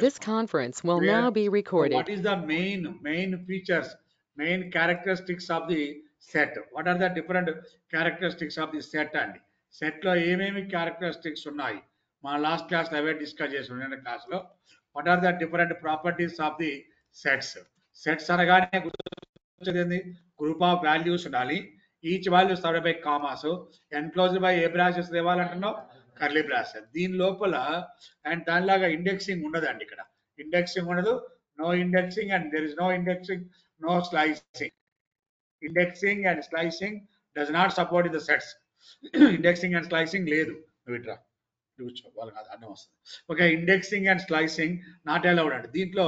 This conference will now Clear? be So recorded. what is the main features, main characteristics of the set? What are the different characteristics of the set అండి? Set లో ఏమేమి characteristics ఉన్నాయి? మన last class అవే discuss చేసి ఉన్న class లో what are the different properties of the sets? Sets అనగానే గుర్తొచ్చేది గ్రూప్ ఆఫ్ వాల్యూస్ ఉండాలి. Each value serve by commas, enclosed by a braces ఇవ్వాలంటున్నావు, కర్లీ బ్రాసెస్. దీని లోపల అండ్ దానిలాగా ఇండెక్సింగ్ ఉండదండి ఇక్కడ. ఇండెక్సింగ్ ఉండదు, no indexing and there is no indexing, no slicing. Indexing and slicing does not support in the sets. Indexing and slicing లేదు. నువ్వు ఇట్రా కూర్చో, వాళ్ళకి అర్థం వస్తుంది. Okay, indexing and slicing not allowed అండి. దీంట్లో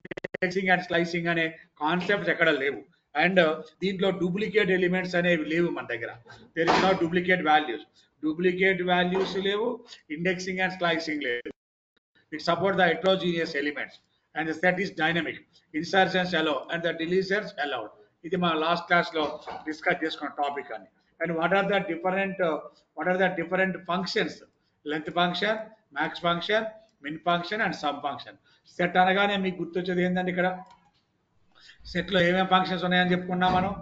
ఇండెక్సింగ్ అండ్ స్లైసింగ్ అనే కాన్సెప్ట్స్ ఎక్కడ లేవు. అండ్ దీంట్లో డూప్లికేట్ ఎలిమెంట్స్ అనేవి లేవు మన దగ్గర. There is no duplicate values. Duplicate values లేవు, ఇండెక్సింగ్ అండ్ స్లైసింగ్ లేదు. It supports the heterogeneous elements and the set is dynamic. Insertions allow and the deletions allowed. ఇది మా లాస్ట్ క్లాస్ లో డిస్కస్ చేసుకున్న టాపిక్ అని. And what are the different functions? Length function, max function, min function and sum function. Set అనగానే మీకు గుర్తొచ్చేది ఏంటంటే ఇక్కడ సెట్ లో ఏమేమి ఫంక్షన్స్ ఉన్నాయని చెప్పుకున్నాం మనం.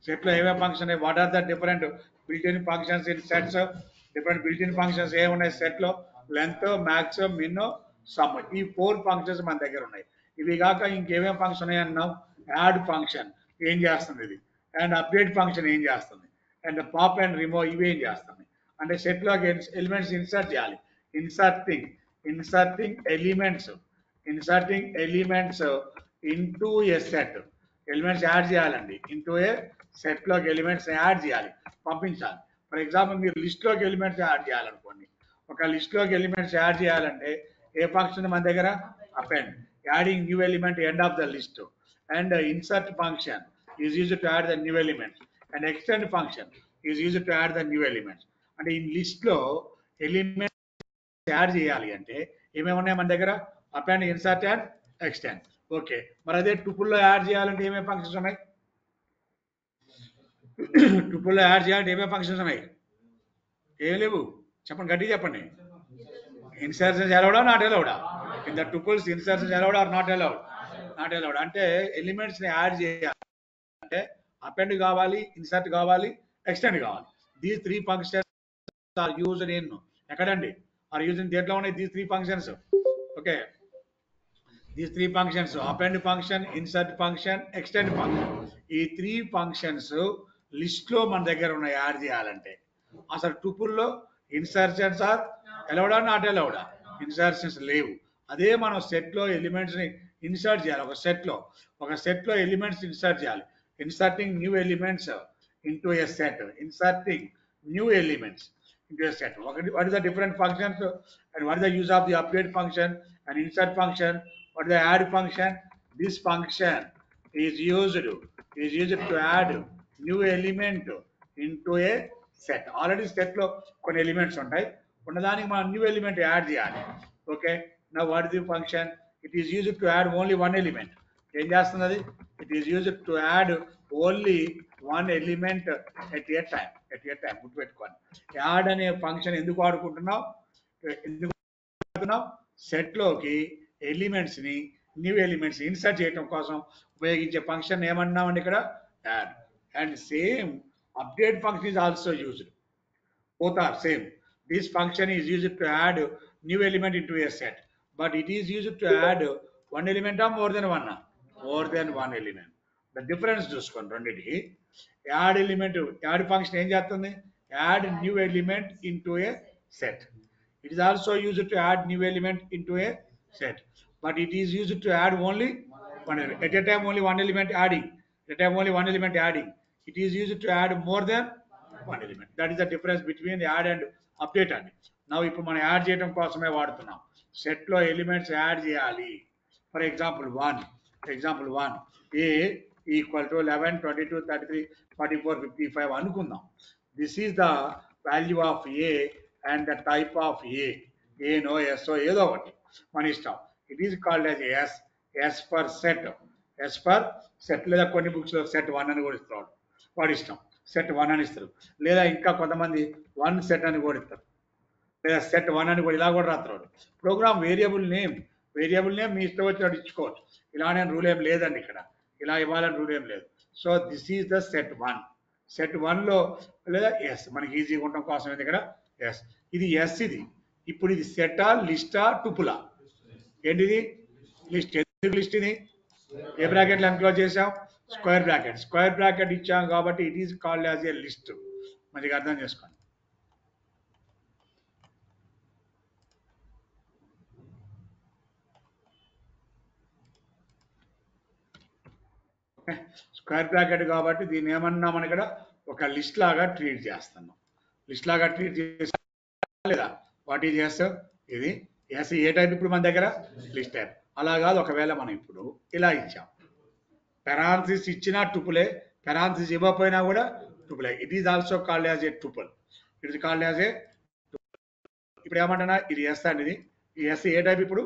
సెట్ లో ఏమేమి ఫంక్షన్ ఉన్నాయి? What are the different built-in functions in sets? Different built-in functions ఏమున్నాయి సెట్ లో? Length, max, min, sum. ఈ 4 ఫంక్షన్స్ మన దగ్గర ఉన్నాయి. ఇవి కాక ఇంకేమేమి ఫంక్షన్ ఉన్నాయి అన్నాం? యాడ్ ఫంక్షన్ ఏం చేస్తుంది ఇది, అండ్ అప్డేట్ ఫంక్షన్ ఏం చేస్తుంది, అండ్ పాప్ అండ్ రిమూవ్ ఇవి ఏం చేస్తుంది అంటే సెట్ లో ఎలిమెంట్స్ ఇన్సర్ట్ చేయాలి. Inserting inserting elements inserting elements into a set. Elements add చేయాలండి ఇంటూ ఏ సెట్ లోకి ఎలిమెంట్స్ యాడ్ చేయాలి, పంపించాలి. ఫర్ ఎగ్జాంపుల్ మీరు లిస్ట్ లోకి ఎలిమెంట్స్ యాడ్ చేయాలనుకోండి. ఒక లిస్ట్ లోకి ఎలిమెంట్స్ యాడ్ చేయాలంటే ఏ ఫంక్షన్ మన దగ్గర? Append, adding new element end of the list. And insert function is used to add the new elements and extend function is used to add the new elements. అంటే ఈ list లో element add చేయాలి అంటే ఏమేమి ఉన్నాయి మన దగ్గర? Append, insert and extend. Okay, మరి అదే టుపుల్లో యాడ్ చేయాలంటే ఏమేమి ఫంక్షన్స్ ఉన్నాయి? టుపుల్లో యాడ్ చేయాలంటే ఏమేమి ఫంక్షన్స్ ఉన్నాయి? ఏం లేవు, చెప్పండి, గట్టిగా చెప్పండి. ఇన్సర్షన్స్ అలౌడా, నాట్ అలౌడా? In the tuples insertions allowed or not allowed? Not allowed. అంటే ఎలిమెంట్స్ ని యాడ్ చేయాలి అంటే అపెండ్ కావాలి, ఇన్సర్ట్ కావాలి, ఎక్స్టెండ్ కావాలి. These 3 functions are used in ఎక్కడండి? ఆర్ యూజ్డ్ ఇన్ దేంట్లో ఉన్నాయి these 3 functions? Okay, these 3 functions append function, insert function, extend function. ఈ 3 ఫంక్షన్స్ లిస్ట్ లో మన దగ్గర ఉన్న యాడ్ చేయాలంటే అసలు టుపుల్లో ఇన్సర్షన్స్ ఆర్ అలౌడా, నాట్ అలౌడా? ఇన్సర్షన్స్ లేవు. అదే మనం సెట్ లో ఎలిమెంట్స్ ని ఇన్సర్ట్ చేయాలి. ఒక సెట్ లో ఎలిమెంట్స్ ఇన్సర్ట్ చేయాలి. Inserting new elements into a set. Inserting new elements into a set. What is the different functions and what is the use of the update function and insert function? What is the add function? This function is used to add new element into a set. Already set లో కొన్ని elements ఉంటాయి, ఉన్నదానికి మనం new element add చేయాలి. Okay, నా what is the function? It is used to add only one element. ఏం చేస్తున్నది? It is used to add only one element at a time. గుర్తుపెట్టుకోండి. యాడ్ అనే ఫంక్షన్ ఎందుకు వాడుకుంటున్నాం? సెట్ లోకి ఎలిమెంట్స్ ని, న్యూ ఎలిమెంట్స్ ఇన్సర్ట్ చేయడం కోసం ఉపయోగించే ఫంక్షన్ ఏమన్నామండి ఇక్కడ? Add. And same update function is also used. Both are same. This function is used to add new element into a set, but it is used to add one element or more than one? More than one element. The difference చూసుకోండి రెండింటికి. Add element, add function ఏం చేస్తుంది? Add new element into a set. It is also used to add new element into a set, but it is used to add only one element. At a time only one element adding. At a time only one element adding. It is used to add more than one element. That is the difference between the add and update అండి. Now ఇప్పుడు మనం add చేయడం కోసమే వాడుతున్నాం. Set లో elements add చేయాలి. For example 1 A equal to 11, 22, 33, 44, 55 అనుకుందాం. This is the value of A and the type of ఏనో ఎస్ఓ ఏదో ఒకటి మన ఇష్టం. It is called as S for set. లేదా కొన్ని బుక్స్ లో సెట్ 1 అని కూడా ఇస్తాడు, వాడి ఇష్టం. సెట్ 1 అని ఇస్తారు, లేదా ఇంకా కొంతమంది 1 సెట్ అని కూడా ఇస్తారు, లేదా సెట్ 1 అని కూడా ఇలా కూడా రాస్తాడు. Program variable name variable name మీ ఇష్టం వచ్చినట్టు ఇచ్చుకోవచ్చు. ఇలా నేను రూల్ ఏం లేదండి ఇక్కడ, ఇలా ఇవ్వాలని రూల్ ఏం లేదు. So this is the set 1. Set 1లో లేదా ఎస్ మనకి ఈజీగా ఉండడం కోసం ఇది ఇక్కడ ఎస్. ఇది ఎస్. ఇది ఇప్పుడు ఇది సెటా లిస్టా టుపులా? ఏంటిది లిస్ట్. ఎందుకు లిస్ట్? ఇది ఏ బ్రాకెట్లో ఎంక్లోజ్ చేసాం? Square bracket. స్క్వేర్ బ్రాకెట్ ఇచ్చాం కాబట్టి it is called as A list. మంచిగా అర్థం చేసుకోండి. స్క్వేర్ బ్రాకెట్ కాబట్టి దీన్ని ఏమన్నా మనం ఇక్కడ ఒక లిస్ట్ లాగా ట్రీట్ చేస్తున్నాం. లిస్ట్ లాగా ట్రీట్ చేసా లేదా? What is S? ఇది ఎస్. ఏ టైప్ ఇప్పుడు మన దగ్గర? List type. అలా కాదు, ఒకవేళ మనం ఇప్పుడు ఇలా ఇచ్చాం, పెరాన్సిస్ ఇచ్చినా టుపులే, పెరాన్సిస్ ఇవ్వకపోయినా కూడా టుపులే. It is also called as A tuple. It is called as ఏ. ఇప్పుడు ఏమంటున్నా, ఇది ఎస్ అనేది. ఈ ఎస్ ఏ టైప్ ఇప్పుడు?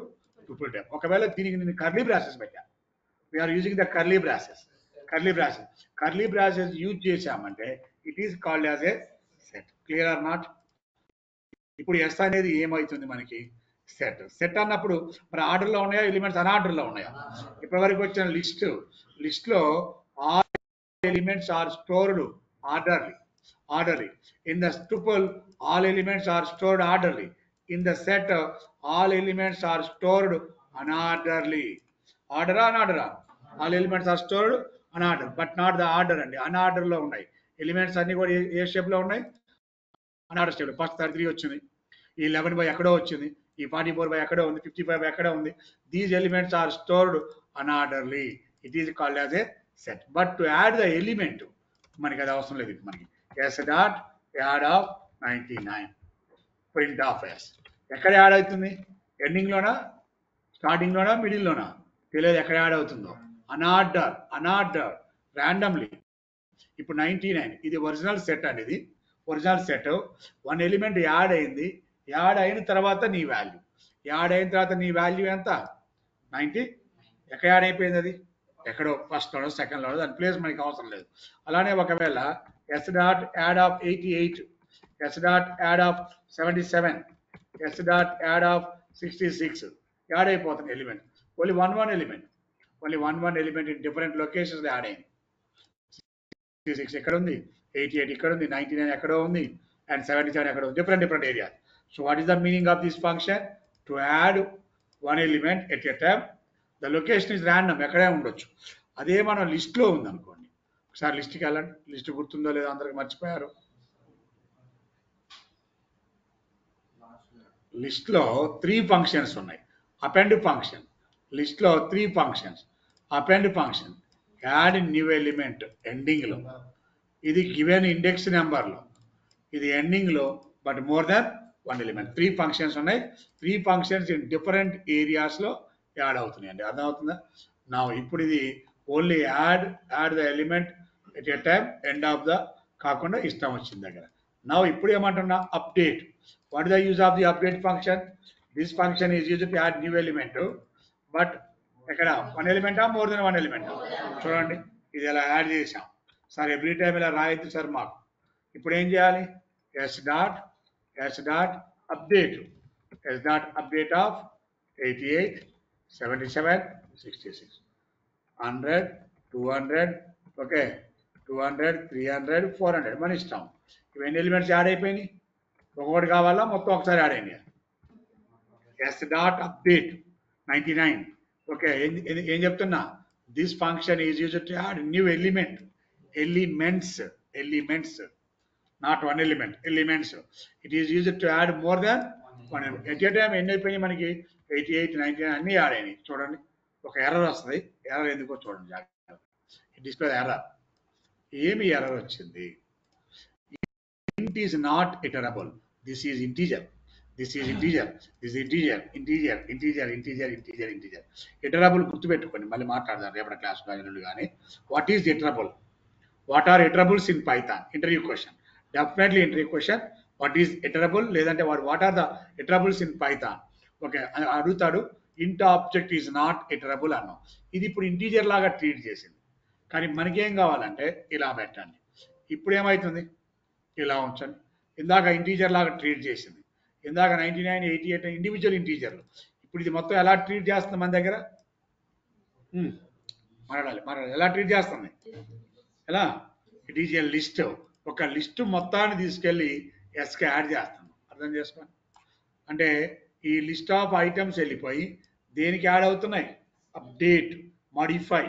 Tuple type. ఒకవేళ దీనికి నేను కర్లీ బ్రాసెస్ పెట్టా, we are using the curly braces. Curly braces use చేసామంటే it is called as a set. Clear or not? ఇప్పుడు ఎస్ అనేది ఏమవుతుంది మనకి? సెట్. సెట్ అన్నప్పుడు మరి ఆర్డర్లో ఉన్నాయా, ఎలిమెంట్స్ అన్ఆర్డర్లో ఉన్నాయా? ఇప్పటివరకు వచ్చిన లిస్ట్లో all elements are stored orderly. In the tuple all elements are stored orderly. In the set all elements are stored unorderly. Order or unorder? All elements are stored unorder, but not the order అండి. Unorder లో ఉన్నాయి elements అన్ని కూడా ఏ shape లో ఉన్నాయి? Unorder shape. First 33 వచ్చింది, ఈ 11 by ఎక్కడో వచ్చింది, ఈ 44 బై ఎక్కడో ఉంది, 55 బై ఎక్కడో ఉంది. These elements are stored unorderly. It is called as a set. But to add the element మనకి అది అవసరం లేదు. మనకి S dot add of 99 print of S. ఎక్కడ యాడ్ అవుతుంది? ఎండింగ్ లోనా, స్టార్టింగ్ లోనా, మిడిల్ లోనా? తెలియదు ఎక్కడ యాడ్ అవుతుందో. Unorder randomly. ఇప్పుడు 99 ఇది ఒరిజినల్ సెట్ అండి. ఇది ఒరిజినల్ సెట్. 1 ఎలిమెంట్ యాడ్ అయింది. యాడ్ అయిన తర్వాత నీ వాల్యూ, యాడ్ అయిన తర్వాత నీ వాల్యూ ఎంత? 90. ఎక్కడ యాడ్ అయిపోయింది? అది ఎక్కడో ఫస్ట్ లోనో సెకండ్ లోనో, దాని ప్లేస్ మనకి అవసరం లేదు. అలానే ఒకవేళ S dot add of 88, S dot add of 77, S dot add of 66 add అయిపోతుంది element. Only one element in different locations add అయింది. 66 ఎక్కడ ఉంది, 88 ఇక్కడ ఉంది, 99 ఎక్కడో ఉంది, అండ్ 77 ఎక్కడ ఉంది. Different area. So what is the meaning of this function? To add one element at a time. The location is random, ఎక్కడే ఉండొచ్చు. అదే మనం లిస్ట్లో ఉంది అనుకోండి. ఒకసారి లిస్ట్కి వెళ్ళండి. లిస్ట్ గుర్తుందో లేదో అందరికి మర్చిపోయారు. లిస్ట్లో 3 ఫంక్షన్స్ ఉన్నాయి. Append function. లిస్ట్లో 3 functions. Append function, add new element ఎండింగ్లో, ఇది గివెన్ ఇండెక్స్ నెంబర్లో, ఇది ఎండింగ్లో, but more than 1 element. 3 functions ఉన్నాయి. 3 ఫంక్షన్స్ ఇన్ డిఫరెంట్ ఏరియాస్లో యాడ్ అవుతున్నాయి అండి. అర్థమవుతుందా? నా ఇప్పుడు ఇది only add the element at a time, end of the కాకుండా ఇష్టం వచ్చిన దగ్గర. నా ఇప్పుడు ఏమంటున్నా? Update. What is the use of the update function? This function is use to add new element, but ఎక్కడ 1 ఎలిమెంటా, మోర్ దెన్ 1 ఎలిమెంటా? చూడండి, ఇది ఇలా యాడ్ చేసాం సార్. ఎవ్రీ టైం ఇలా రాయొద్దు సార్ మాకు. ఇప్పుడు ఏం చేయాలి? S dot update. S dot update of 88, 77, 66, 100, 200, okay, 200, 300, 400 మన ఇష్టం. ఇవన్నీ ఎలిమెంట్స్ యాడ్ అయిపోయినాయి. ఒకటి కావాలా, మొత్తం ఒకసారి యాడ్ అయినాయి. S dot update 99. ఓకే, ఏం చెప్తున్నా? This function is used to add new elements, not 1 element, elements. It is used to add more than 1 element. At a time ఎన్ని అయిపోయినాయి మనకి? 88, 99 అన్ని యాడ్ అయినాయి. చూడండి, ఒక ఎర్రర్ వస్తుంది. ఎర్రర్ ఎందుకో చూడండి జాగ్రత్తగా. Display error. ఏమి ఎర్రర్ వచ్చింది? int is not iterable. This is integer. Iterable గుర్తుపెట్టుకోండి, మళ్ళీ మాట్లాడదాం రేపటి క్లాస్ కానీ. What is iterable? What are iterables in Python? Interview question, definitely interview question. What is iterable, లేదంటే what are the iterables in Python? Okay, అడుగుతాడు. Int object is not iterable అన్నాం. ఇది ఇప్పుడు ఇంటీజర్ లాగా ట్రీట్ చేసింది. కానీ మనకేం కావాలంటే ఇలా పెట్టండి. ఇప్పుడు ఏమవుతుంది? ఇలా ఉంచండి. ఇందాక ఇంటీజర్ లాగా ట్రీట్ చేసింది. ఇందాక 99, 88 ఇండివిజువల్ ఇంటీజర్లు. ఇప్పుడు ఇది మొత్తం ఎలా ట్రీట్ చేస్తుంది మన దగ్గర? మాట్లాడాలి ఎలా ట్రీట్ చేస్తుంది? ఎలా? It is a list. ఒక లిస్ట్ మొత్తాన్ని తీసుకెళ్ళి ఎస్కి యాడ్ చేస్తాను. అర్థం చేసుకోండి. అంటే ఈ లిస్ట్ ఆఫ్ ఐటమ్స్ వెళ్ళిపోయి దేనికి యాడ్ అవుతున్నాయి? అప్డేట్, మాడిఫై,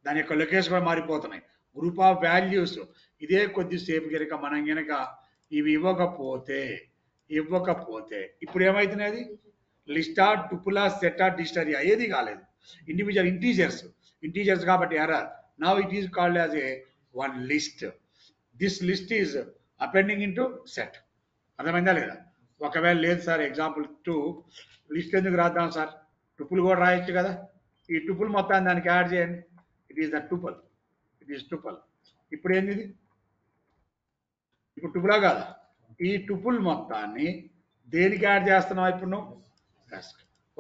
దాని యొక్క లొకేషన్ కూడా మారిపోతున్నాయి. గ్రూప్ ఆఫ్ వాల్యూస్ ఇదే కొద్దిసేపు కనుక మనం కనుక ఇవి ఇవ్వకపోతే ఇప్పుడు ఏమవుతున్నాయి? అది లిస్టా, టుపులా, సెటా, డిక్షనరీ ఏది కాలేదు. ఇండివిజువల్ ఇంటీజర్స్ కాబట్టి error. Now it is called as A one list. This list is appending in to set. అర్థమైందా లేదా? ఒకవేళ లేదు సార్, ఎగ్జాంపుల్ 2 లిస్ట్ ఎందుకు రాద్దాం సార్, టుపుల్ కూడా రాయొచ్చు కదా. ఈ టుపుల్ మొత్తాన్ని దానికి యాడ్ చేయండి. It is the tuple. ఇప్పుడు ఏంది ఇది? ఇప్పుడు టుపులా కాదా? ఈ టుపుల్ మొత్తాన్ని దేనికి యాడ్ చేస్తున్నావు ఇప్పుడు నువ్వు?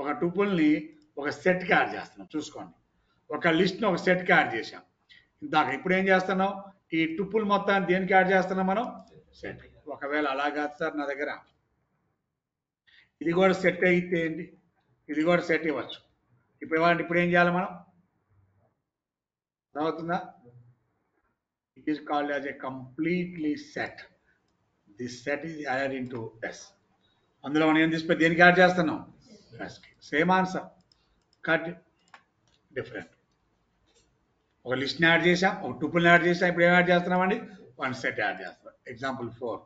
ఒక టుపుల్ని ఒక సెట్కి యాడ్ చేస్తున్నాం. చూసుకోండి, ఒక లిస్ట్ని ఒక సెట్కి యాడ్ చేసాం ఇందాక. ఇప్పుడు ఏం చేస్తున్నాం? ఈ టుపుల్ మొత్తాన్ని దేనికి యాడ్ చేస్తున్నాం మనం? సెట్. ఒకవేళ అలా కాదు సార్, నా దగ్గర ఇది కూడా సెట్ అయితే ఏంటి, ఇది కూడా సెట్ ఇవ్వచ్చు. ఇప్పుడు ఏం చేయాలి మనం? అర్థమవుతుందా? It is called as a completely set. This set is added into S. అందులో మనం ఏం తీసుకొని దేనికి యాడ్ చేస్తున్నాం? ఎస్కి. Same answer, cut different. ఒక లిస్ట్ని యాడ్ చేసాం, ఒక టుపుల్ని యాడ్ చేసాం. ఇప్పుడు ఏం యాడ్ చేస్తున్నామండి? వన్ సెట్ యాడ్ చేస్తాం. ఎగ్జాంపుల్ 4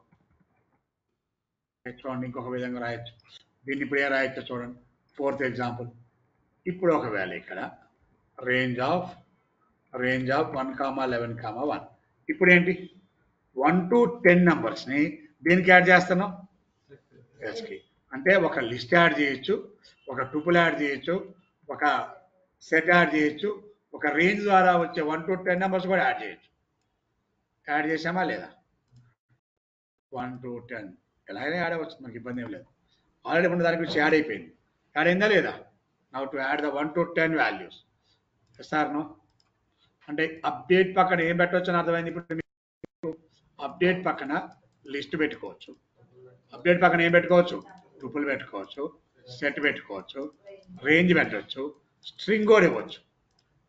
చూడండి. ఇంకొక విధంగా రాయొచ్చు దీన్ని. ఇప్పుడు ఏం రాయొచ్చు చూడండి. 4th example. ఇప్పుడు ఒకవేళ ఇక్కడ రేంజ్ ఆఫ్ 1,11,1. ఇప్పుడు ఏంటి? 1 to 10 నంబర్స్ని దేనికి యాడ్ చేస్తున్నాం? ఎస్కి. అంటే ఒక లిస్ట్ యాడ్ చేయొచ్చు, ఒక టుపుల్ యాడ్ చేయొచ్చు, ఒక సెట్ యాడ్ చేయొచ్చు, ఒక రేంజ్ ద్వారా వచ్చే 1 to 10 నంబర్స్ కూడా యాడ్ చేయొచ్చు. యాడ్ చేసామా లేదా? 1 to 10 ఎలా అయినా యాడ్ అవ్వచ్చు, మనకి ఇబ్బంది ఏం లేదు. ఆల్రెడీ మన దాని గురించి యాడ్ అయిపోయింది. యాడ్ అయిందా లేదా? Now to add the 1 to 10 values. Sir no అంటే అప్డేట్ పక్కన ఏం పెట్టవచ్చు అని అర్థమైంది. ఇప్పుడు మీకు అప్డేట్ పక్కన లిస్ట్ పెట్టుకోవచ్చు. అప్డేట్ పక్కన ఏం పెట్టుకోవచ్చు? టుపుల్ పెట్టుకోవచ్చు, సెట్ పెట్టుకోవచ్చు, రేంజ్ పెట్టవచ్చు, స్ట్రింగ్ కూడా ఇవ్వచ్చు.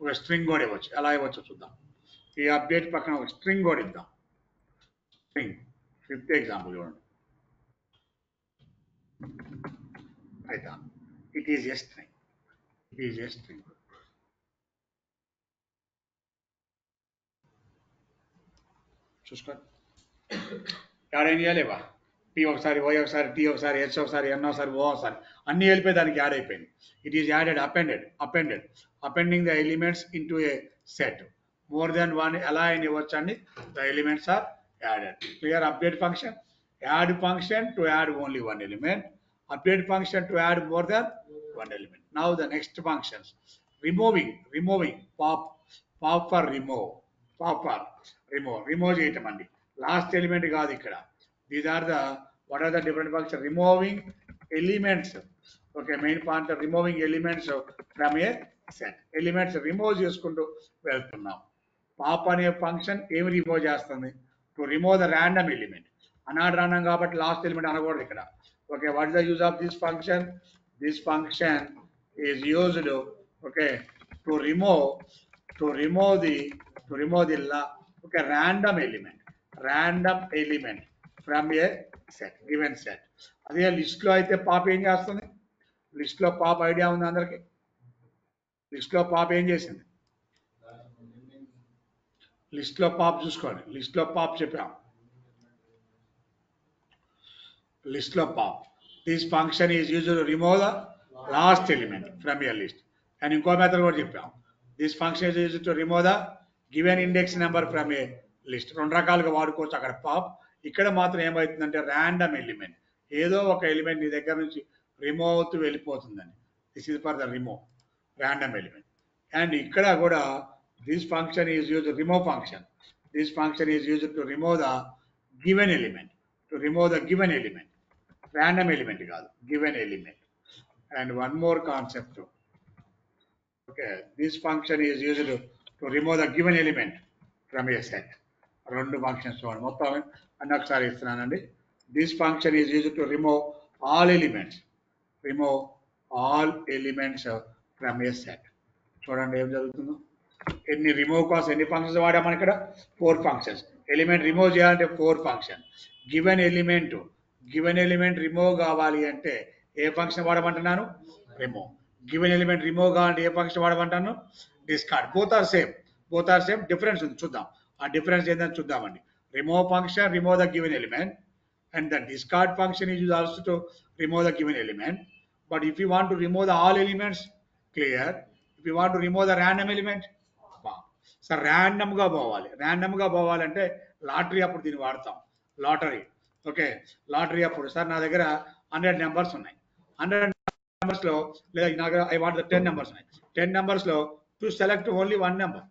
ఒక స్ట్రింగ్ కూడా ఇవ్వచ్చు. ఎలా ఇవ్వచ్చు చూద్దాం. ఈ అప్డేట్ పక్కన ఒక స్ట్రింగ్ కూడా ఇద్దాం. స్ట్రింగ్ 5th ఎగ్జాంపుల్ చూడండి. అయితే ఇట్ ఈజ్ ఎ స్ట్రింగ్. చూసుకోండి. యాడ్ అయినా లేవా? పి ఒకసారి, వై ఒకసారి, టీ ఒకసారి, హెచ్ ఒకసారి, ఎన్ ఒకసారి, ఓ ఒకసారి, అన్ని వెళ్ళిపోయి దానికి యాడ్ అయిపోయింది. It is added, appending the elements into a set. More than one ఎలా అయినా ఇవ్వచ్చు అండి. The elements are added. Clear? Update function, add function to add only one element, update function to add more than one element. Now the next functions, removing, pop for remove, remove చేయటం అండి. Last element కాదు ఇక్కడ. These are the what are the different functions? Removing elements. Okay, main part of removing elements from a set. Elements remove చేసుకుంటూ వెళ్తున్నాం. Pop అనే function ఏమి remove చేస్తుంది? To remove the random element. అనాడ్ random కాబట్టి last element అనకూడదు ఇక్కడ. Okay, what is the use of this function? This function is used, okay, to remove the random element from a set, given set. అదే list లో అయితే pop ఏం చేస్తుంది? List లో పాప్ ఐడియా ఉంది అందరికి? లిస్ట్ లో పాప్ ఏం చేసింది? లిస్ట్ లో పాప్ చూసుకోండి. లిస్ట్ లో పాప్ చెప్పాం. List of pop. This function is used to remove the last element from your list. And ఇంకో మెథడ్ కూడా చెప్పాం. This function is used to remove the given index number from a list. రెండు రకాలుగా వాడుకోవచ్చు. అక్కడ pop, ఇక్కడ మాత్రం ఏమవుతుందంటే ర్యాండమ్ ఎలిమెంట్, ఏదో ఒక ఎలిమెంట్ నీ దగ్గర నుంచి రిమూవ్ అవుతూ వెళ్ళిపోతుందని. This is for the remove random element. And ఇక్కడ కూడా this function is use remove function. This function is use to remove the given element. Random element కాదు, given element. And one more concept. Okay, this function is used to remove the given element from a set. రెండు functions చూడండి. మొత్తం అన్ని ఒకసారి ఇస్తున్నానండి. This function is used to remove all elements. All elements from a set. చూడండి ఏం జరుగుతుందో. ఎన్ని remove కోసం ఎన్ని ఫంక్షన్స్ వాడామని ఇక్కడ 4 ఫంక్షన్స్. ఎలిమెంట్ రిమూవ్ చేయాలంటే 4 ఫంక్షన్. గివెన్ ఎలిమెంట్ రిమూవ్ కావాలి అంటే ఏ ఫంక్షన్ వాడమంటున్నాను? రిమూవ్. గివెన్ ఎలిమెంట్ రిమూవ్ కావాలంటే ఏ ఫంక్షన్ వాడమంటాను? Discard. Both are same. Difference ఉంది, చూద్దాం. ఆ డిఫరెన్స్ ఏంటని చూద్దామండి. Remove function remove the given element, and the discard function is used also to remove the given element. But if you want to remove the all elements, clear. If you want to remove the random element, so ర్యాండమ్గా పోవాలంటే lottery అప్పుడు దీన్ని వాడతాం. Lottery. Okay, lottery అప్పుడు sir నా దగ్గర 100 numbers ఉన్నాయి. 100 నెంబర్స్లో లేదా నా దగ్గర ఐ వాంట్ ద 10 నెంబర్స్ ఉన్నాయి. 10 నెంబర్స్లో to select only one number.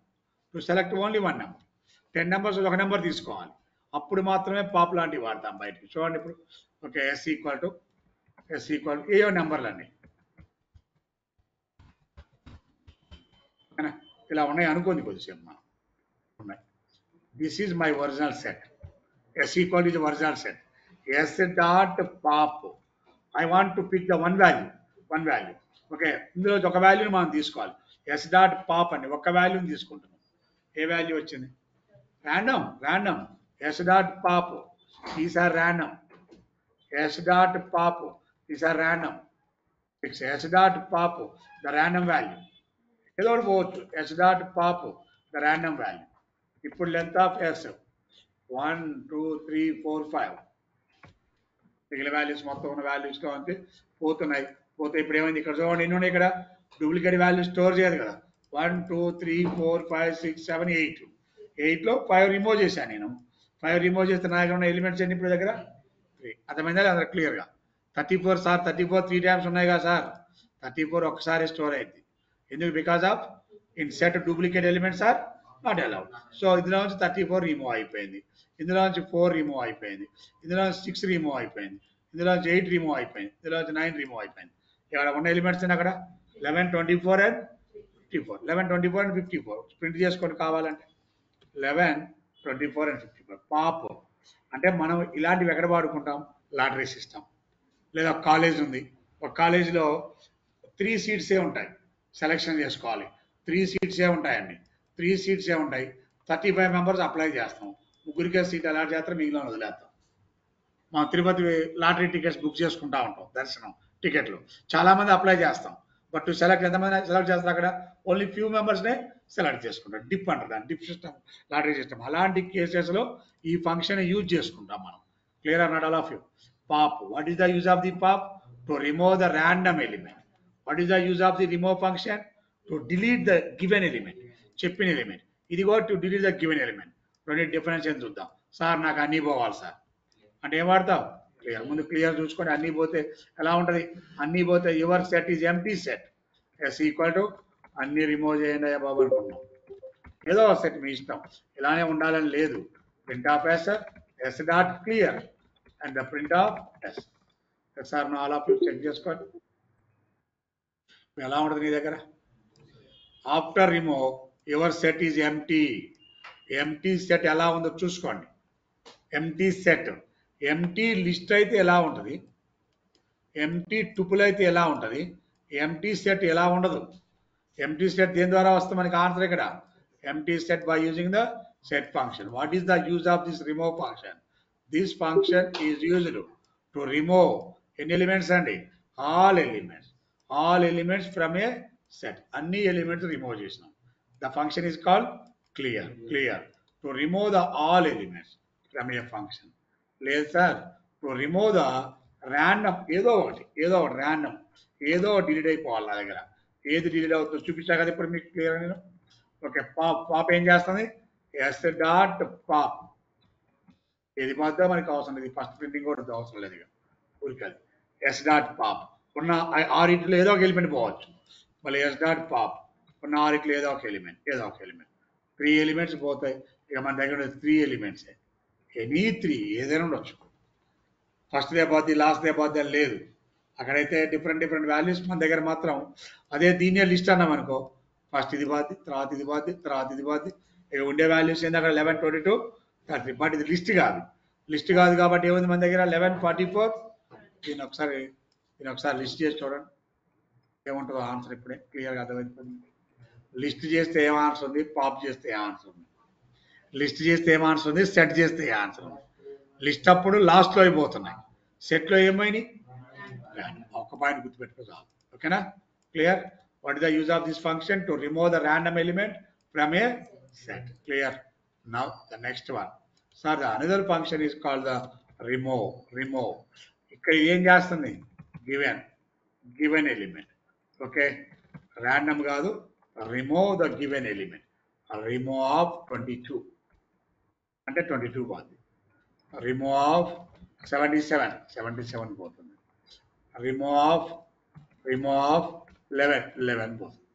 10 numbers ఒక నెంబర్ తీసుకోవాలి. అప్పుడు మాత్రమే పాప్ లాంటివి వాడతాం బయటికి. చూడండి ఇప్పుడు. ఓకే, ఎస్ ఈక్వల్ టు ఏయో నెంబర్లు అన్నీ ఇలా ఉన్నాయి అనుకోండి కొద్దిసేపు మనం. ఉన్నాయి. This is my original set. S equal is original set. S dot pop. I want to pick the one value. Okay, ఇందులో ఒక వాల్యూని మనం తీసుకోవాలి. ఎస్ డాట్ పాప్ అండి, ఒక వాల్యూని తీసుకుంటున్నాం. ఏ వాల్యూ వచ్చింది? Random. S dot pop, these are random. S dot pop, these are random. It's S dot pop, the random value. ఏదో ఒకటి పోవచ్చు. S dot pop, the random value. ఇప్పుడు లెంత్ ఆఫ్ S 1 2 3 4 5. మిగిలిన వాల్యూస్ మొత్తం ఉన్న values తో అంతే పోతున్నాయి. ఇప్పుడు ఏమైంది? ఇక్కడ చూడండి ఎన్ని ఉన్నాయి. ఇక్కడ డూప్లికేట్ వాల్యూ స్టోర్ చేయదు కదా. 1 2 3 4 5 6 7 8. 8లో 5 రిమూవ్ చేశాను నేను. 5 రిమూవ్ చేస్తే నా దగ్గర ఉన్న ఎలిమెంట్స్ ఎన్ని ఇప్పుడు దగ్గర? 3. అర్థమైందా లేదా క్లియర్గా? 34 సార్ 34 3 టైమ్స్ ఉన్నాయి కదా సార్. 34 ఒక్కసారి స్టోర్ అయింది. ఎందుకు? Because of in set duplicate elements are not allowed. So ఇందులో నుంచి 34 రిమూవ్ అయిపోయింది. ఇందులో నుంచి 4 రిమూవ్ అయిపోయింది. ఇందులో నుంచి 6 రిమూవ్ అయిపోయింది. ఇందులో నుంచి 8 రిమూవ్ అయిపోయింది. ఇందులో నుంచి 9 రిమూవ్ అయిపోయింది. ఇక్కడ ఉన్న ఎలిమెంట్స్ అక్కడ 11 24 అండ్ 54. 11 24 అండ్ 54 ప్రింట్ చేసుకోండి కావాలంటే. 11 24 and 54. పాప్ అంటే మనం ఇలాంటివి ఎక్కడ వాడుకుంటాం? Lottery system. లేదా కాలేజ్ ఉంది, ఒక కాలేజీలో 3 సీట్సే ఉంటాయి, సెలెక్షన్ చేసుకోవాలి. 3 సీట్సే ఉంటాయండి. 3 సీట్సే ఉంటాయి. 35 మెంబర్స్ అప్లై చేస్తాం. ముగ్గురికే సీట్ అలాట్ చేస్తారు, మిగిలిన వదిలేస్తాం. మనం తిరుపతి లాటరీ టికెట్స్ బుక్ చేసుకుంటా ఉంటాం, దర్శనం టికెట్లు. చాలా మంది అప్లై చేస్తాం. బట్ టు సెలెక్ట్ ఎంతమంది సెలెక్ట్ చేస్తారు? అక్కడ ఓన్లీ ఫ్యూ మెంబర్స్నే సెలెక్ట్ చేసుకుంటాం. డిప్ అంటారు దాన్ని, డిప్ సిస్టమ్, లాటరీ సిస్టమ్. అలాంటి కేసెస్లో ఈ ఫంక్షన్ యూజ్ చేసుకుంటాం మనం. Clear or not all of you? Pop. What is the use of the pop? To remove the random element. What is the use of the remove function? To delete the given element, చెప్పిన element. ఇది కూడా to delete the given element. రెండు difference ఏం చూద్దాం. Sir నాకు అన్నీ పోవాలి sir అంటే ఏం వాడతావు? క్లియర్. ముందు క్లియర్ చూసుకోండి. అన్నీ పోతే ఎలా ఉంటుంది? అన్నీ పోతే your set is empty set. S equal to అన్ని రిమూవ్ చేయండి అయ్యా బాబు అనుకున్నాం. ఏదో సెట్ మీ ఇష్టం, ఇలానే ఉండాలని లేదు. Print of S dot clear and the print of S. Sir నా ఆల్ ఆఫ్ చెక్ చేసుకోండి ఎలా ఉంటుంది నీ దగ్గర. After remove your set is empty. Empty set ఎలా ఉందో చూసుకోండి. ఎంప్టీ సెట్, ఎంప్టీ లిస్ట్ అయితే ఎలా ఉంటుంది, ఎంప్టీ టుపుల్ అయితే ఎలా ఉంటుంది, ఎంప్టీ సెట్ ఎలా ఉండదు. ఎంప్టీ సెట్ దేని ద్వారా వస్తుంది మనకి ఆన్సర్ ఇక్కడ? Empty set by using the set function. What is the use of this remove function? This function is used to remove ఎన్ని ఎలిమెంట్స్ అండి? All elements from a set. అన్ని ఎలిమెంట్స్ రిమూవ్ చేసినాం. The function is called clear. To remove the all elements from a function. లేదు sir, to remove the random, ఏదో ఒకటి random, ఏదో delete అయిపోవాలి నా దగ్గర. ఏది డిలీట్ అవుతుందో చూపించా కదా ఇప్పుడు మీకు క్లియర్. నేను ఓకే, పాప్ ఏం చేస్తుంది? Yes dot pop. ఏది పోద్దో మనకి అవసరం లేదు. ఫస్ట్ ప్రింటింగ్ కూడా అవసరం లేదు. ఇక ఊరికది ఎస్ డాట్ పాప్. ఉన్న 6 ఇంట్లో ఏదో ఒక ఎలిమెంట్ పోవచ్చు. మళ్ళీ ఎస్ డాట్ పాప్ ఉన్న 6 ఇంట్లో ఏదో ఒక ఎలిమెంట్ 3 ఎలిమెంట్స్ పోతాయి. ఇక మన దగ్గర 3 ఎలిమెంట్సే. ఎనీ 3 ఏదైనా ఉండొచ్చు. ఫస్ట్ దే పోద్ది, లాస్ట్ దే పోద్ది అని లేదు. అక్కడైతే డిఫరెంట్ వాల్యూస్. మన దగ్గర మాత్రం అదే దీన్నే లిస్ట్ అన్నాం అనుకో, ఫస్ట్ ఇది పోద్ది, తర్వాత ఇది పోద్ది, తర్వాత ఇది పోద్ది. ఇక ఉండే వాల్యూస్ ఏంది అక్కడ 11 22 30. బట్ ఇది లిస్ట్ కాదు కాబట్టి ఏముంది మన దగ్గర 11 44. దీన్ని ఒకసారి లిస్ట్ చేసి చూడండి. ఏముంటుందో ఆన్సర్ ఇప్పుడే క్లియర్గా అర్థమైపోయింది. లిస్ట్ చేస్తే ఏం ఆన్సర్ ఉంది, పాప్ చేస్తే ఏ ఆన్సర్ ఉంది. లిస్ట్ చేస్తే ఏం ఆన్సర్ ఉంది, సెట్ చేస్తే ఏ ఆన్సర్ ఉంది. లిస్ట్ అప్పుడు లాస్ట్లో అయిపోతున్నాయి, సెట్లో ఏమైనాయి, ఒక పాయింట్ గుర్తుపెట్టుకో చాలు. ఓకేనా, clear. What is the use of this function? To remove the random element from a set. Clear. Now the next one. Sir the another function is called the remove. ఇక్కడ ఏం చేస్తుంది? Given element. ఓకే, ర్యాండమ్ కాదు, remove the given element. Remove of 22 అంటే 22 పోతుంది. Remove of 77 పోతుంది. Remove of 11 పోతుంది.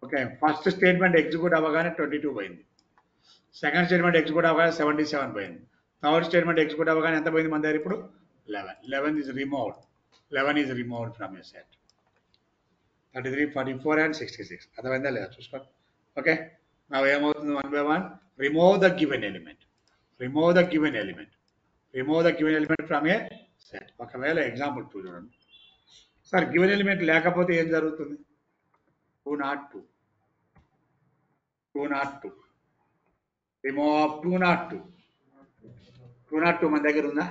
Okay, first statement execute అవ్వగానే 22 పోయింది. సెకండ్ స్టేట్మెంట్ ఎగ్జిక్యూట్ అవ్వగానే 77 పోయింది. థర్డ్ స్టేట్మెంట్ ఎగ్జిక్యూట్ అవ్వగానే ఎంత పోయింది మన దగ్గర ఇప్పుడు? 11 is removed. 11 is removed from a set. 33, 44 and 66. అర్థమైందా లేదా చూసుకోండి. ఓకే, నా ఏమవుతుంది? 1 by 1 remove the given element. Remove the given element from a set. ఒకవేళ ఎగ్జాంపుల్ 2 చూడండి. సార్ గివెన్ ఎలిమెంట్ లేకపోతే ఏం జరుగుతుంది? 202. Remove of 202. 202 మన దగ్గర ఉందా?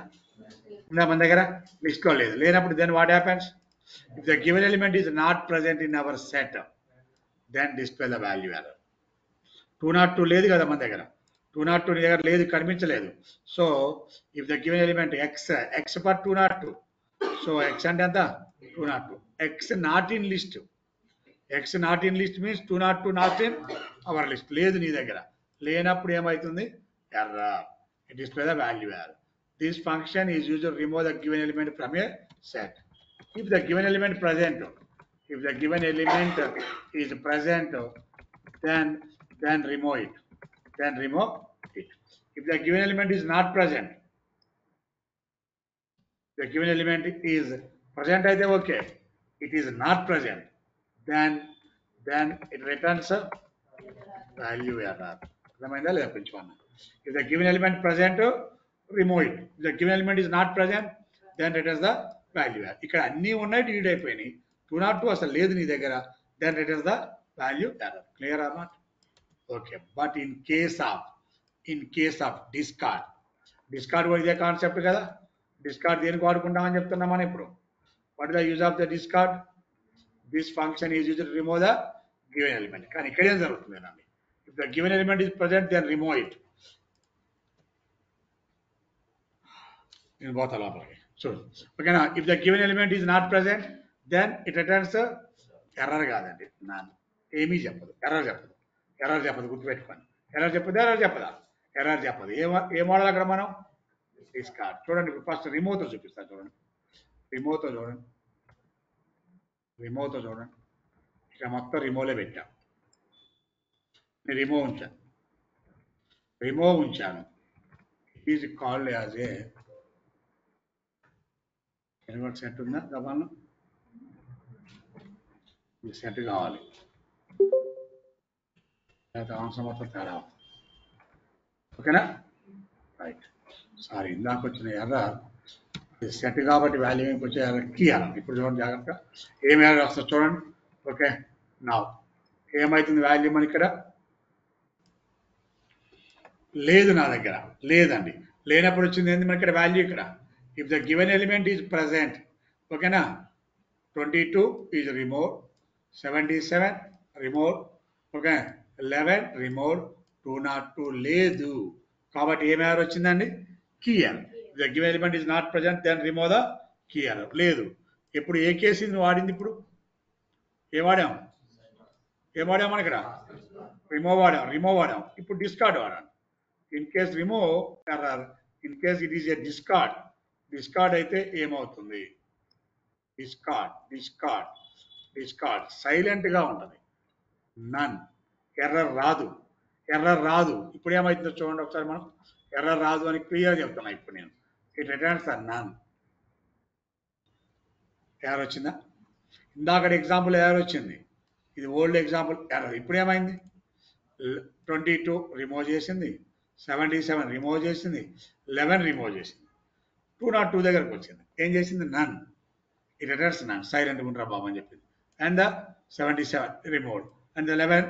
మన దగ్గర లిస్ట్ లో లేదు. లేనప్పుడు then what happens? If the given element is not present in our set, then display the value error. 202 లేదు కదా మన దగ్గర. 202 నీ దగ్గర లేదు, కనిపించలేదు. So if the given element X for 202, so X అంటే ఎంత? 202. X not in list. X not in list means 202 not in our list. లేదు నీ దగ్గర. లేనప్పుడు ఏమవుతుంది? Error. It display the value error. This function is used to remove the given element from a set. If the given element present, is present, then remove it. If the given element is not present, the given element is present అయితే okay. It is not present, then it returns a value error. అర్థమైందా లేదా? పెంచుకున్నా. If the given element present, remove it. If the given element is not present, then returns the value error. ఇక్కడ అన్నీ ఉన్నాయి, delete అయిపోయినాయి. 202 అసలు లేదు నీ దగ్గర, then returns the value error. Clear or not? Okay. But in case of discard కూడా ఇదే కాన్సెప్ట్ కదా. డిస్కార్డ్ దేనికి వాడుకుంటామని చెప్తున్నాం మనం ఇప్పుడు. What is the use of the discard? This function is used to remove the given element. కానీ ఇక్కడ ఏం జరుగుతుంది అండి? If the given element is present, then remove it. నేను పోతా లోపలికి చూడు. ఓకేనా? If the given element is not present, then it returns error. కాదండి, నాన్ ఏమీ చెప్పదు. ఎర్రర్ చెప్పదు. గుర్తుపెట్టుకోండి. ఎర్రర్ చెప్పదు. ఏం వాడాలి అక్కడ మనం? డిస్కార్డ్. చూడండి, ఇప్పుడు ఫస్ట్ రిమూవ్తో చూపిస్తాను. చూడండి, రిమూవ్తో చూడండి. ఇక్కడ మొత్తం రిమూవ్లే పెట్టాం. నేను రిమూవ్ ఉంచాను. It is called as A element set ఉందా? దబాను ఈ సెట్ కావాలి, ఆన్సర్ మొత్తం తేడా. ఓకేనా? రైట్. సారీ, ఇందాక వచ్చిన ఎర్రర్ సెట్ కాబట్టి వాల్యూ వచ్చే ఎర్రర్ కీ ఎర్రర్. ఇప్పుడు చూడండి జాగ్రత్త, ఏం ఎర్రర్ వస్తుంది చూడండి. ఓకే, నా ఏమవుతుంది? వాల్యూ మన ఇక్కడ లేదు, నా దగ్గర లేదండి. లేనప్పుడు వచ్చింది ఏంటి మన ఇక్కడ వాల్యూ? ఇక్కడ if the given element is present, ఓకేనా, 22 is remove, 77 remove, okay, 11 remove, 202 లేదు. కాబట్టి ఏం ఎర్రర్ వచ్చిందండి? Key error. If the given element is not present, then remove the key error. లేదు. ఇప్పుడు ఏ కేసు ఇది వాడింది? ఇప్పుడు ఏం వాడాం మనం ఇక్కడ? రిమూవ్ వాడాం. ఇప్పుడు డిస్కార్డ్ వాడాం. In case remove error, in case it is a discard అయితే ఏమవుతుంది? డిస్కార్డ్ సైలెంట్ గా ఉంటుంది. నన్, ఎర్రర్ రాదు. ఇప్పుడు ఏమవుతుందో చూడండి ఒకసారి. మనం ఎర్రర్ రాదు అని క్లియర్ చెప్తున్నా ఇప్పుడు నేను. It returns none. ఎర్రర్ వచ్చిందా? ఇందాక ఎగ్జాంపుల్ ఎర్రర్ వచ్చింది, ఇది ఓల్డ్ ఎగ్జాంపుల్ ఎర్రర్. ఇప్పుడు ఏమైంది? 22 రిమూవ్ చేసింది, 77 రిమూవ్ చేసింది, 11 రిమూవ్ చేసింది, 202 దగ్గరకు వచ్చింది. ఏం చేసింది? నన్. ఇట్ రిటర్న్స్ నన్. సైలెంట్గా ఉండరా బాబు అని చెప్పింది. and the 77 removed and the 11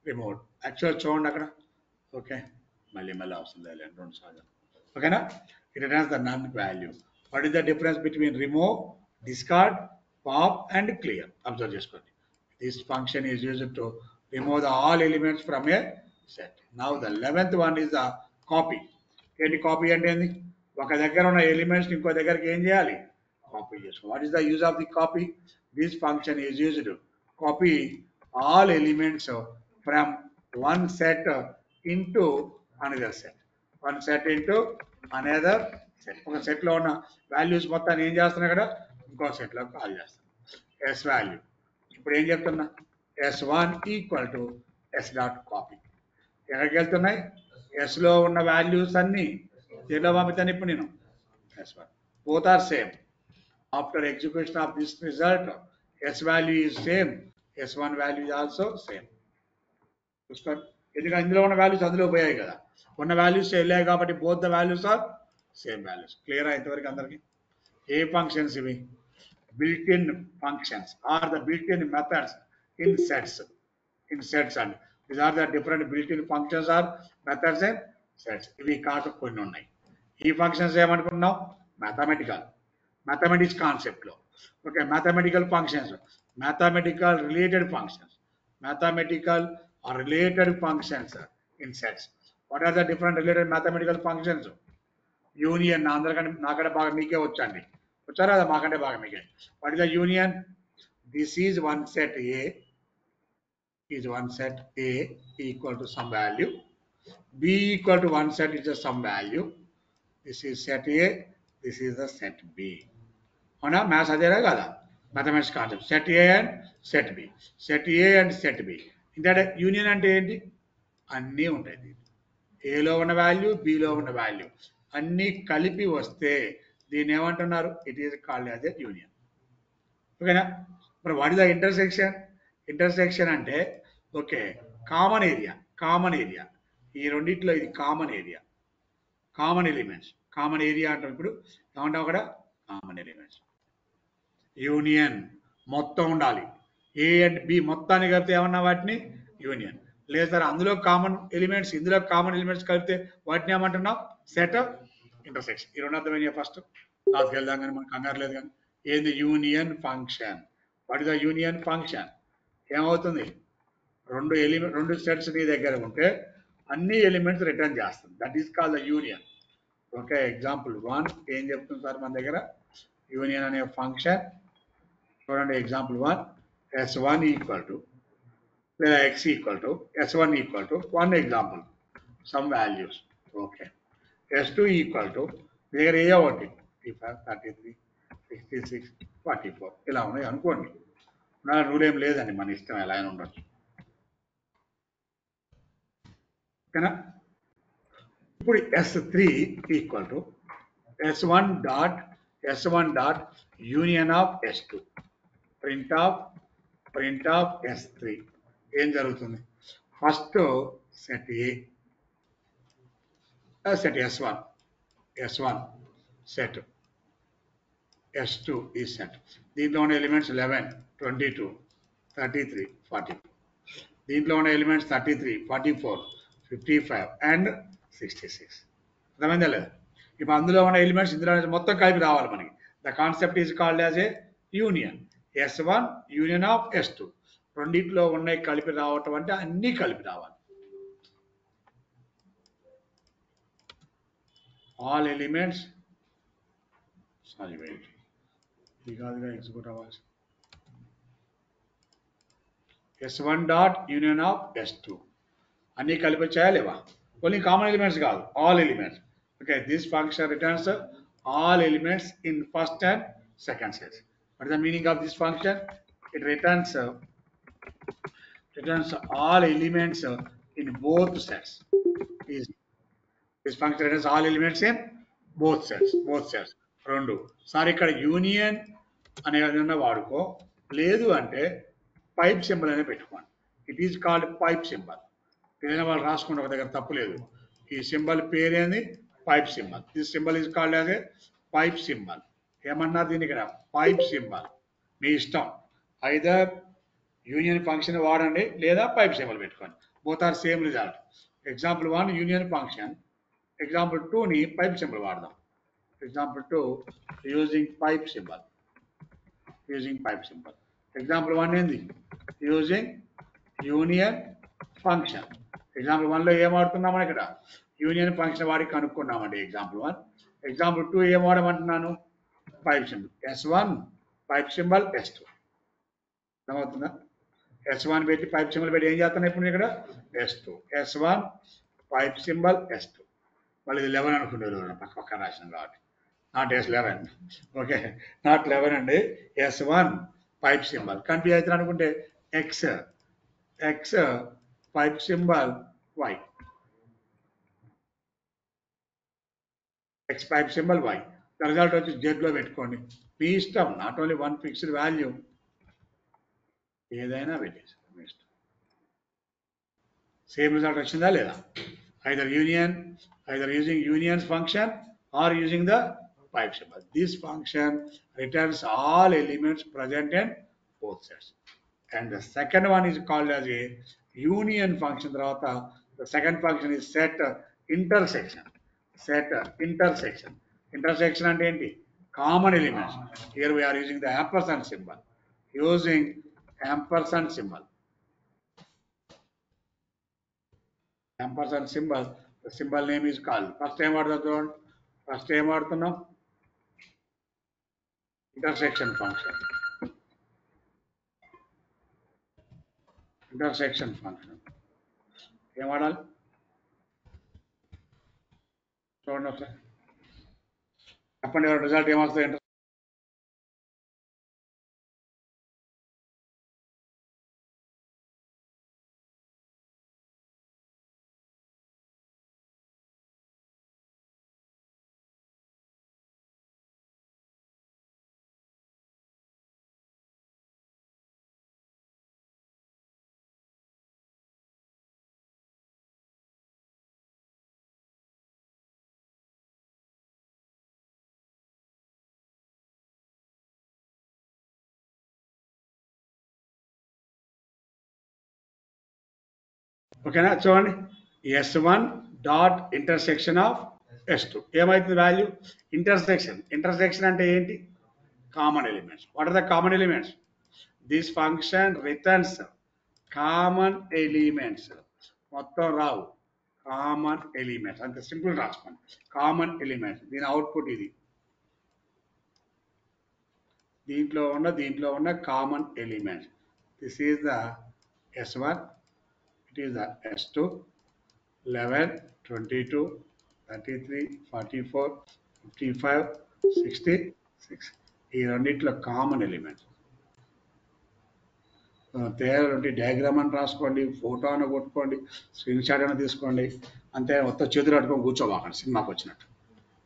removed. Actual చూడండి అక్కడ. ఓకే, మళ్ళీ వస్తుంది రెండు సార్లు. ఓకేనా? It returns the none value. What is the difference between remove, discard, pop and clear? Observe చేసుకోండి. This function is used to remove the all elements from a set. Now the 11th one is the copy. ఏంటి copy అంటే ఏంది? ఒక దగ్గర ఉన్న elements ఇంకో దగ్గరికి ఏం చేయాలి? కాపీ చేసుకో. What is the use of the copy? This function is used to copy all elements from one set into another set. One set into another set. ఒక సెట్ లో ఉన్న వాల్యూస్ మొత్తాన్ని ఏం చేస్తున్నా ఇక్కడ? ఇంకో సెట్ లో కాల్ చేస్తాను. ఎస్ వాల్యూ ఇప్పుడు ఏం చెప్తున్నా? S1 equal to S dot copy. ఎక్కడికి వెళ్తున్నాయి? ఎస్ లో ఉన్న వాల్యూస్ అన్ని దీనిలో పంపుతాను ఇప్పుడు నేను. S1 both are same. After execution of this result, S value is same, S1 value is also same. చూసుకోండి, ఎందుకంటే ఇందులో ఉన్న వాల్యూస్ అందులో పోయాయి కదా, ఉన్న వాల్యూస్ వెళ్ళాయి కాబట్టి both the values are same values. Clear ఇంతవరకు అందరికి? ఏ ఫంక్షన్స్ ఇవి? Built in functions are the built in methods in sets. In sets అండి, these are the different built in functions or methods in sets. ఇవి కాక కొన్ని ఉన్నాయి. ఈ ఫంక్షన్స్ ఏమనుకున్నాం? మ్యాథమెటిక్స్ కాన్సెప్ట్ లో. Okay, mathematical functions, mathematical related functions, mathematical or related functions in sets. What are the different related mathematical functions? Union, నాకంటే బాగా మీకే వచ్చండి, వచ్చారా? మాకంటే బాగా మీకే. What is the union? This is one set A, is one set A equal to some value, B equal to one set is a some value. This is set A, this is the set B. అవునా? Maths అదేరా కదా, mathematics concept. Set A and set B, set A and set B. ఇంకా union అంటే ఏంటి? అన్నీ ఉంటాయి. ఏలో ఉన్న వాల్యూ, బిలో ఉన్న వాల్యూ అన్నీ కలిపి వస్తే దీన్ని ఏమంటున్నారు? It is called as a union. ఓకేనా? మరి what is the intersection? Intersection అంటే okay, common area. Common area ఈ రెండిట్లో ఇది common area, common elements. Common area అంటాం. ఇప్పుడు ఏమంటాం అక్కడ? Common elements. యూనియన్ మొత్తం ఉండాలి. ఏ అండ్ బి మొత్తాన్ని కలిపితే ఏమన్నా వాటిని యూనియన్. లేదు సార్ అందులో కామన్ ఎలిమెంట్స్, ఇందులో కామన్ ఎలిమెంట్స్ కలిపితే వాటిని ఏమంటున్నాం? Set intersection. ఈ రెండు అర్థమైనా ఫస్ట్ క్లాస్కి వెళ్దాం, కానీ మనకు కంగారు లేదు. కానీ ఏంది union function? What is the union function? ఏమవుతుంది? రెండు సెట్స్ నీ దగ్గర ఉంటే అన్ని ఎలిమెంట్స్ రిటర్న్ చేస్తుంది. That is called the union. Okay, example 1 ఏం చెప్తుంది సార్ మన దగ్గర? యూనియన్ అనే ఫంక్షన్ చూడండి. ఎగ్జాంపుల్ 1, S1 ఈక్వల్ టు లేదా X equal to S1 equal to 1 example some values. Okay, S2 equal to దగ్గర ఏ ఒకటి 35, 33, 66, 44 ఇలా ఉన్నాయి అనుకోండి. నా రూల్ ఏం లేదండి, మన ఇష్టం ఎలా అయినా ఉండొచ్చు. ఓకేనా? ఇప్పుడు S3 equal to S1 dot union of S2 print of S3. ఏం జరుగుతుంది? ఫస్ట్ సెట్ ఏ, సెట్ S1 సెట్, S2 ఈ సెట్. దీంట్లో ఉన్న ఎలిమెంట్స్ 11, 22, 33, 44. దీంట్లో ఉన్న ఎలిమెంట్స్ 33, 44, 55 అండ్ 66. అర్థమైందా లేదా? ఇప్పుడు అందులో ఉన్న ఎలిమెంట్స్ ఇందులో మొత్తం కలిపి రావాలి మనకి. The concept is called as A union. S1 union of S2. రెండింటిలో ఉన్నాయి కలిపి రావటం అంటే అన్నీ కలిపి రావాలి. ఆల్ ఎలిమెంట్స్, సారీ వెయిట్, ఇది కాదుగా ఎగ్జిక్యూట్ అవ్వాలి. S1 dot union of S2 అన్నీ కలిపి వచ్చాయా లేవా? ఓన్లీ కామన్ ఎలిమెంట్స్ కాదు, all elements. Okay, this function returns all elements in first and second sets. What is the meaning of this function? It returns all elements in both sets. This function returns all elements in both sets. రెండు sir ఇక్కడ union అనేది వాడుకో, లేదు అంటే pipe symbol అనే పెట్టుకోండి. It is called pipe symbol. తెలియని వాళ్ళు రాసుకుంటే ఒక దగ్గర తప్పు లేదు. ఈ సింబల్ పేరేంది? Pipe symbol. This symbol is called as a pipe symbol. ఏమన్నా దీనికి పైప్ సింబల్ మీ ఇష్టం. ఐదర్ యూనియన్ ఫంక్షన్ వాడండి లేదా పైప్ సింబల్ పెట్టుకోండి. Both are same result. Example 1 union function, example 2ని పైప్ సింబల్ వాడదాం. Example 2 using pipe symbol. Example 1 ఏంది? Using union function. Example 1లో ఏం వాడుతున్నామని ఇక్కడ యూనియన్ ఫంక్షన్ వాడి కనుక్కున్నామండి ఎగ్జాంపుల్ 1. ఎగ్జాంపుల్ 2 ఏం వాడమంటున్నాను? Pipe symbol. S1 pipe symbol S2. అర్థమవుతుందా? S1 పెట్టి పైప్ సింబల్ పెట్టి ఏం చేస్తాను ఇప్పుడు ఇక్కడ? S2. S1 pipe symbol S2. మళ్ళీ ఇది 11 అనుకుంటారు పక్క రాసిన కాబట్టి నాట్ S11. ఓకే, నాట్ 11 అండి. S1 pipe symbol. కన్ఫ్యూజ్ అవుతారు అనుకుంటే X pipe symbol Y. X pipe symbol Y. Result వచ్చి Z లో పెట్టుకోండి. మీ ఇష్టం, not only one fixed value, ఏదైనా పెట్టేసి మీ ఇష్టం. సేమ్ రిజల్ట్ వచ్చిందా లేదా? Either using union function or using the pipe symbol. This function returns all elements present in both sets. And the second one is called as a union function. The second function is set intersection. Intersection and enti? Common elements. Here we are using the ampersand symbol. Ampersand symbol. The symbol name is called. First time వాడుతున్నాం intersection function. ఏం వాడాలి చూడండి ఒకసారి, చెప్పండి result ఏమొస్తుంది? ఓకేనా? చూడండి, S1 dot intersection of S2 ఏమైతుంది వాల్యూ? ఇంటర్సెక్షన్ అంటే ఏంటి? Common elements. What are the common elements? This function returns common elements. మొత్తం రావు, కామన్ ఎలిమెంట్స్. అంత సింపుల్ రాసుకోండి, కామన్ ఎలిమెంట్స్. దీని అవుట్పుట్ ఇది. దీంట్లో ఉన్న common elements. This is the S1, it is the S2, 11, 22, 33, 44, 55, 66. ఈ రెండిట్లో కామన్ ఎలిమెంట్స్. తేడా డయాగ్రామ్ అని రాసుకోండి, ఫోటో అని కొట్టుకోండి, స్క్రీన్ షాట్ అని తీసుకోండి. అంతే, మొత్తం చేతులు పట్టుకొని కూర్చోబాకండి. సినిమాకి వచ్చినట్టు.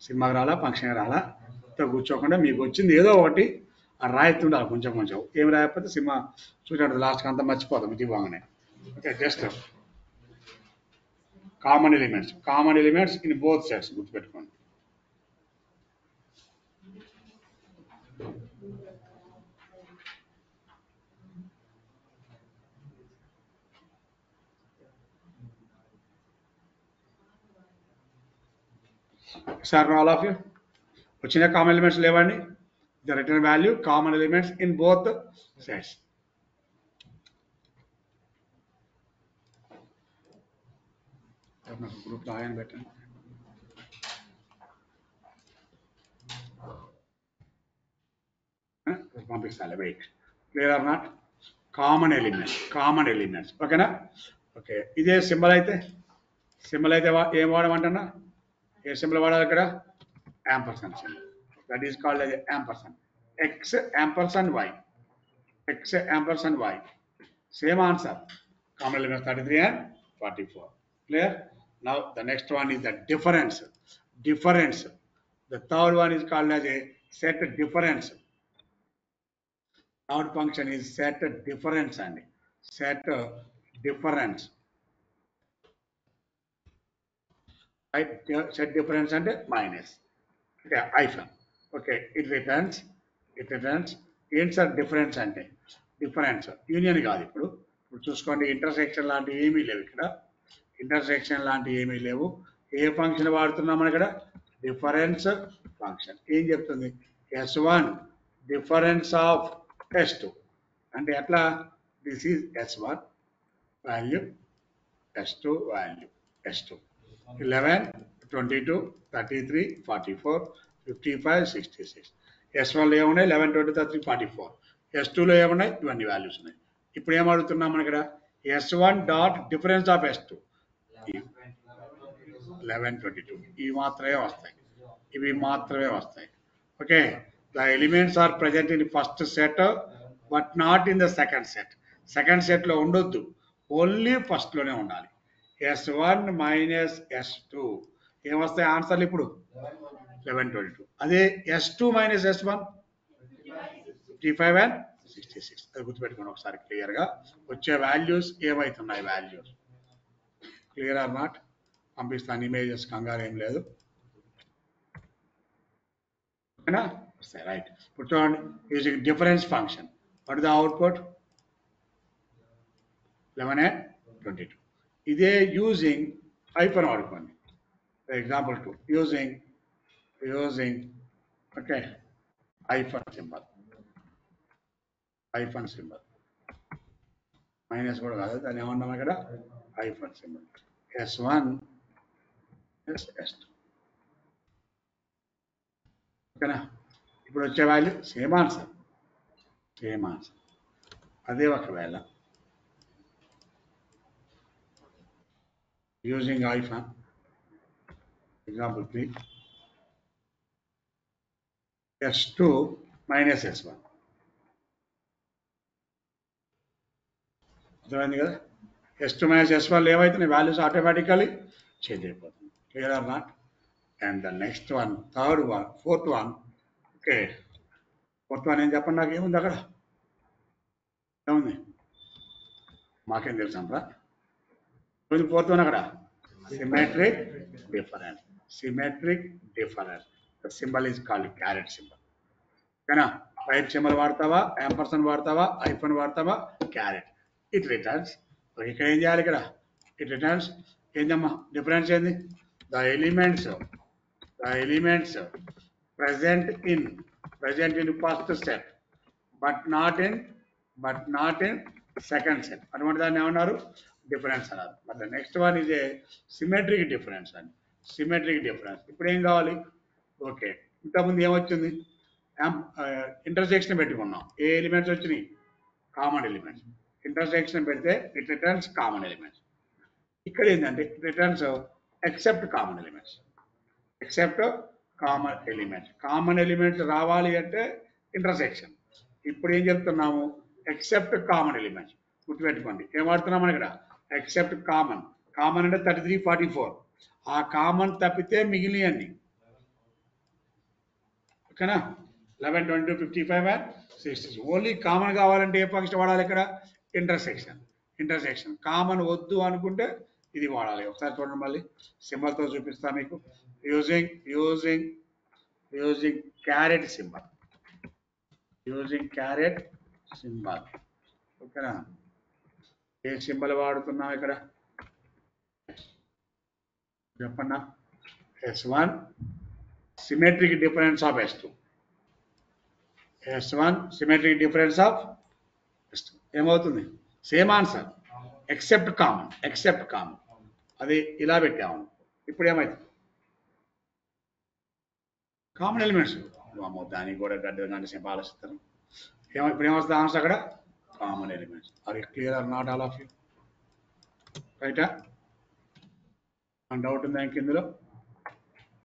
సినిమాకి రాలా, ఫంక్షన్కి రాలా, మొత్తం కూర్చోకుండా మీకు వచ్చింది ఏదో ఒకటి రాయితుండాలి కొంచెం. ఏం రాయకపోతే సినిమా చూసినట్టు లాస్ట్కి అంతా మర్చిపోతాం ఇది బాగానే. Okay, just common elements in both sets గుర్తుపెట్టుకోండి. సార్ ఆల్ ఆఫ్ యూ వచ్చిన కామన్ ఎలిమెంట్స్ లేవండి? The return value common elements in both sets. Group లో ఆయన పెట్టండి. పంపిస్తాను, wait. Clear or not? Common elements. ఓకేనా? ఓకే, ఇదే సింబల్ అయితే ఏం వాడమంటున్నా? ఏ సింబల్ వాడాలి ఇక్కడ? Ampersand symbol. That is called as ampersand. X ampersand Y. Same answer. Common elements 33 and 44. Clear? Now the next one is the difference. The third one is called as a set difference. Third function is set difference and set difference. Right? Set difference and minus. Okay, hyphen. Okay, it returns insert difference అంటే difference union కాదు. ఇప్పుడు చూసుకోండి, intersection లాంటివి ఏమీ లేవు ఇక్కడ. Intersection లాంటివి ఏమీ లేవు. ఏ ఫంక్షన్ వాడుతున్నాం మనం ఇక్కడ? Difference function. ఏం చెప్తుంది? S1 డిఫరెన్స్ ఆఫ్ S2 అంటే ఎట్లా? This is S1 value, S2 value. S2 11, 22, 33, 44, 55, 66. S1లో ఏమున్నాయి? 11, 20, 33, 44. S2లో ఏమున్నాయి? ఇవన్నీ వాల్యూస్ ఉన్నాయి. ఇప్పుడు ఏం అడుగుతున్నాం మనం ఇక్కడ? S1 dot difference of S2 11, 22. ఇవి మాత్రమే వస్తాయి, ఇవి మాత్రమే వస్తాయి. Okay, the elements are present in first set but not in the second set. Second సెట్లో ఉండొద్దు, ఓన్లీ ఫస్ట్లోనే ఉండాలి. S1 మైనస్ S2 ఏమొస్తాయి ఆన్సర్లు ఇప్పుడు? 11, 22. అదే S2 మైనస్ S1 55 and 66. అది గుర్తుపెట్టుకోండి ఒకసారి క్లియర్గా. వచ్చే వాల్యూస్ ఏమవుతున్నాయి? Values clear or not? పంపిస్తాను ఇమేజెస్, కంగారు ఏం లేదు. ఓకేనా? వస్తాయి, రైట్. ఇప్పుడు చూడండి, using difference function, what is the output? 11 and 22. ఇదే యూజింగ్ హైఫన్ వాడుకోండి. For example 2 using okay hyphen symbol, hyphen symbol minus కూడా కాదు, దాన్ని ఏమన్నాం ఇక్కడ? Hyphen symbol. S1 S2. ఓకేనా? ఇప్పుడు వచ్చే value same answer, same answer. అదే ఒకవేళ using hyphen, example 3 S2 minus S1. అర్థమైంది కదా? S2 మైనస్ S1 ఏవైతున్నాయి? వాల్యూస్ ఆటోమేటికలీ చేంజ్ అయిపోతుంది. Clear or not? And the next one, third one, fourth one. Okay, fourth one ఏం చెప్పండి నాకు? ఏముంది అక్కడ? ఏముంది? మాకేం తెలుసు అంటారా? ఫోర్త్ వన్ అక్కడ symmetric difference. Symmetric difference. The symbol is called caret symbol. ఓకేనా? పైప్ సింబల్ వాడతావా, యాంపర్సన్ వాడతావా, ఐఫన్ వాడతావా, క్యారెట్. It returns. ఇక్కడ ఏం చేయాలి? ఇక్కడ ఇట్ రిటర్న్స్ ఏందమ్మా? డిఫరెన్స్ ఏంది? The elements present in first set but not in second set. అటువంటి దాన్ని ఏమన్నారు? డిఫరెన్స్ అన్నారు. But the next one is a symmetric difference అని. సిమెట్రిక్ డిఫరెన్స్ ఇప్పుడు ఏం కావాలి? ఓకే, ఇంతకుముందు ఏమొచ్చింది? ఇంటర్సెక్షన్ పెట్టుకున్నాం. ఏ ఎలిమెంట్స్ వచ్చినాయి? Common elements. ఇంటర్సెక్షన్ పెడితే ఇట్ రిటర్న్స్ కామన్ ఎలిమెంట్స్. ఇక్కడ ఏంటంటే it returns except common elements. Except common elements. Common elements రావాలి అంటే ఇంటర్సెక్షన్. ఇప్పుడు ఏం చెప్తున్నాము? Except common elements. గుర్తుపెట్టుకోండి, ఏం వాడుతున్నాం ఇక్కడ? Except common. కామన్ అంటే 33, 44. ఆ కామన్ తప్పితే మిగిలినవన్నీ. ఓకేనా? 11, 22, 55 and 60. ఓన్లీ కామన్ కావాలంటే ఏ ఫంక్షన్ వాడాలి ఇక్కడ? ఇంటర్సెక్షన్. ఇంటర్సెక్షన్. కామన్ వద్దు అనుకుంటే ఇది వాడాలి. ఒకసారి చూడండి, మళ్ళీ సింబల్తో చూపిస్తా మీకు. using caret symbol. ఓకేనా? ఏ సింబల్ వాడుతున్నాం ఇక్కడ చెప్పండి? S1 symmetric difference of S2. S1 symmetric difference of S2 ఏమవుతుంది? Same answer, except common. అది ఇలా పెట్టాము. ఇప్పుడు ఏమైతుంది? Common elements. దానికి కూడా గంట సేపు ఆలోచిస్తారు. ఇప్పుడు ఏమొస్తుంది ఆన్సర్ అక్కడ? Common elements. Are you clear or not all of you? రైటా? డౌట్ ఉందా ఇంక ఇందులో?